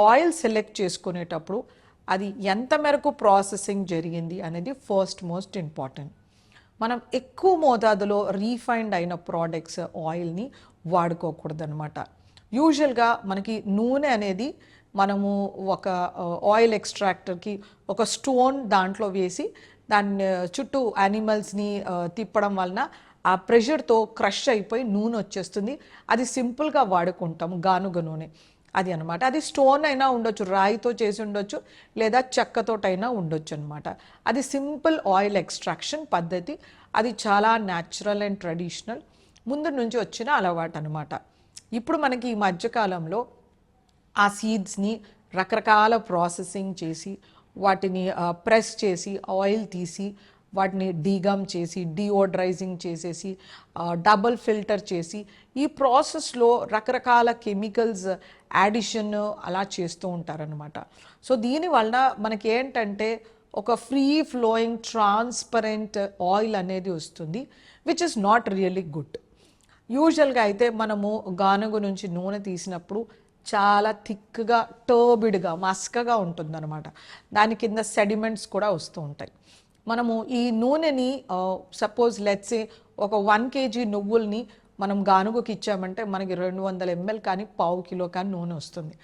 Oil select చేసుకునేటప్పుడు అది ఎంత మేరకు ప్రాసెసింగ్ జరిగింది అనేది ఫస్ట్ మోస్ట్ ఇంపార్టెంట్. మనం ఎక్కువ మోతాదులో రీఫైండ్ అయిన ప్రోడక్ట్స్ ఆయిల్ని వాడుకోకూడదనమాట. యూజువల్గా మనకి నూనె అనేది మనము ఒక ఆయిల్ ఎక్స్ట్రాక్టర్కి ఒక స్టోన్ దాంట్లో వేసి దాన్ని చుట్టూ యానిమల్స్ని తిప్పడం వలన ఆ ప్రెషర్తో క్రష్ అయిపోయి నూనె వచ్చేస్తుంది. అది సింపుల్గా వాడుకుంటాం గానుగ నూనె అది అనమాట. అది స్టోన్ అయినా ఉండొచ్చు, రాయితో చేసి ఉండొచ్చు, లేదా చెక్కతోటైనా ఉండొచ్చు అనమాట. అది సింపుల్ ఆయిల్ ఎక్స్ట్రాక్షన్ పద్ధతి. అది చాలా న్యాచురల్ అండ్ ట్రెడిషనల్ ముందు నుంచి వచ్చిన అలవాటు అనమాట. ఇప్పుడు మనకి ఈ మధ్యకాలంలో ఆ సీడ్స్ని రకరకాల ప్రాసెసింగ్ చేసి వాటిని ప్రెస్ చేసి ఆయిల్ తీసి వాటిని డీగమ్ చేసి డియోడ్రైజింగ్ చేసేసి డబుల్ ఫిల్టర్ చేసి ఈ ప్రాసెస్లో రకరకాల కెమికల్స్ యాడిషన్ అలా చేస్తూ ఉంటారనమాట. సో దీనివల్ల మనకి ఏంటంటే ఒక ఫ్రీ ఫ్లోయింగ్ ట్రాన్స్పరెంట్ ఆయిల్ అనేది వస్తుంది, which is not really good. యూజువల్గా అయితే మనము గానుగ నుంచి నూనె తీసినప్పుడు చాలా థిక్గా టర్బిడ్గా మస్కగా ఉంటుందన్నమాట. దాని కింద సెడిమెంట్స్ కూడా వస్తూ ఉంటాయి. మనము ఈ నూనెని సపోజ్ లెట్సే ఒక 1 kg నువ్వుల్ని మనం గానుగకి ఇచ్చామంటే మనకి 200 ml కానీ 1/2 kg కానీ నూనె వస్తుంది.